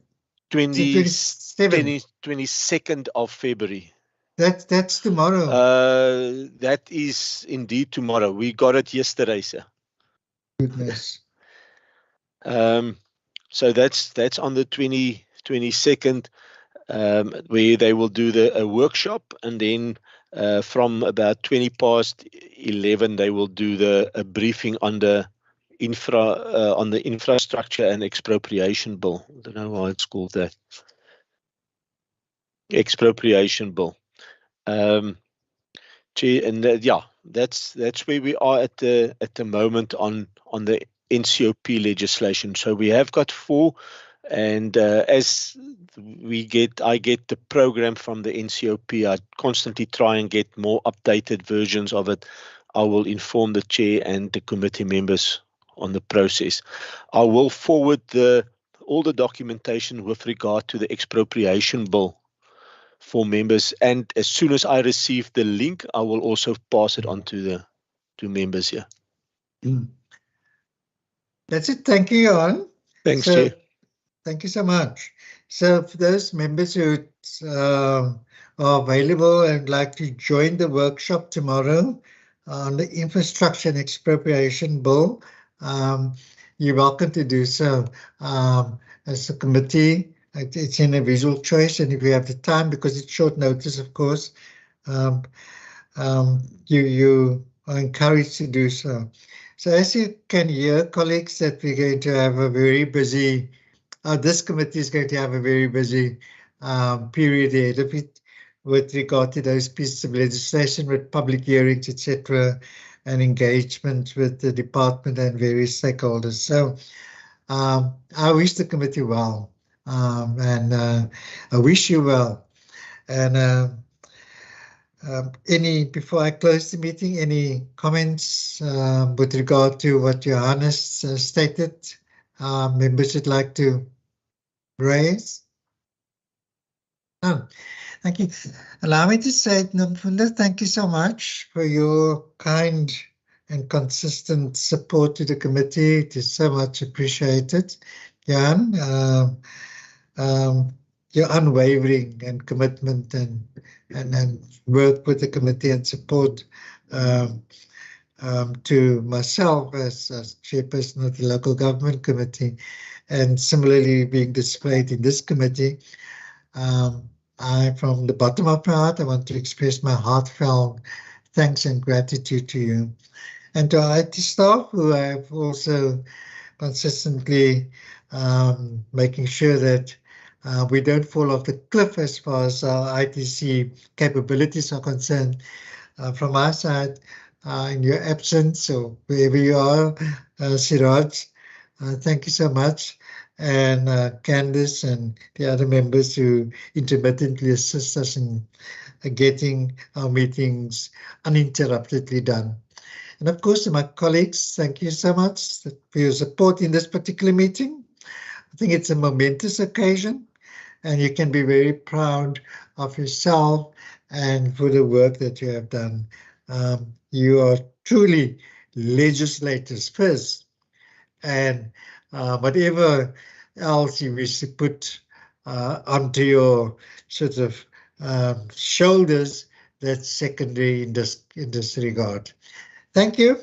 22nd of February. That's tomorrow. That is indeed tomorrow. We got it yesterday, sir. Goodness. So that's on the 22nd, where they will do a workshop, and then from about 20 past 11 they will do a briefing on the Infrastructure and Expropriation Bill. I don't know why it's called that. Expropriation Bill. That's where we are at the moment on the NCOP legislation. So we have got 4, and as I get the program from the NCOP, I constantly try and get more updated versions of it. I will inform the chair and the committee members on the process. I will forward all the documentation with regard to the Expropriation Bill for members, and as soon as I receive the link, I will also pass it on to members here. That's it. Thank you, Johan. Thanks, Chair. Thank you so much. So for those members who are available and like to join the workshop tomorrow on the Infrastructure and Expropriation Bill, you're welcome to do so. As a committee, it's in a visual choice, and if you have the time, because it's short notice, of course, you are encouraged to do so. So as you can hear, colleagues, that we're going to have a very busy, this committee is going to have a very busy period ahead of it with regard to those pieces of legislation, with public hearings, etc., and engagement with the department and various stakeholders. So I wish the committee well, and I wish you well. And before I close the meeting, any comments with regard to what Johannes stated? Members would like to raise? No. Thank you. Allow me to say, Nomfundo, thank you so much for your kind and consistent support to the committee. It is so much appreciated. Jan, your unwavering and commitment and work with the committee and support to myself as chairperson of the local government committee, and similarly being displayed in this committee. From the bottom of my heart, I want to express my heartfelt thanks and gratitude to you. And to our IT staff, who have also consistently making sure that we don't fall off the cliff as far as our ITC capabilities are concerned. From our side, in your absence, or wherever you are, Siraj, thank you so much. And Candice and the other members who intermittently assist us in getting our meetings uninterruptedly done. And of course, to my colleagues, thank you so much for your support in this particular meeting. I think it's a momentous occasion. and you can be very proud of yourself and for the work that you have done. You are truly legislators first, and whatever else you wish to put onto your sort of shoulders, that's secondary in this regard. Thank you.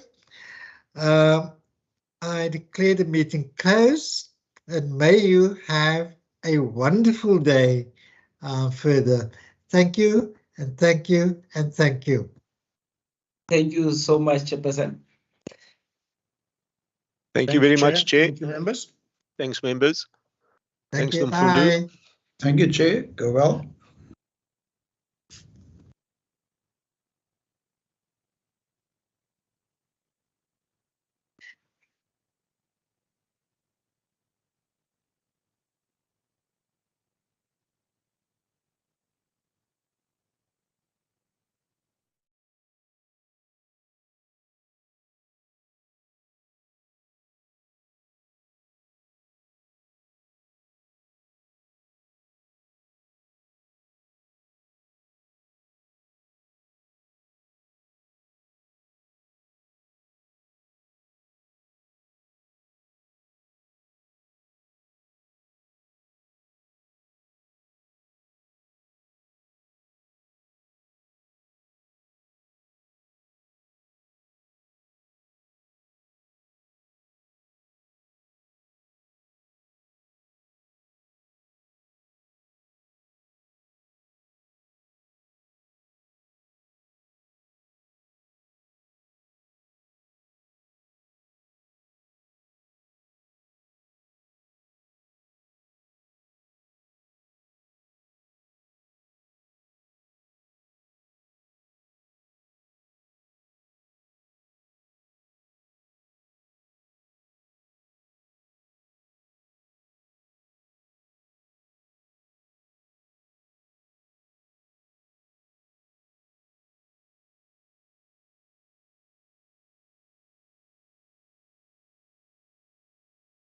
I declare the meeting closed, and may you have a wonderful day further. Thank you, and thank you, and thank you. Thank you so much, Chairperson. Thank you very much, Chair. Thank you, members. Thanks, members. Thank Thanks, you. Nomfundo. Bye. Thank you, Chair. Go well.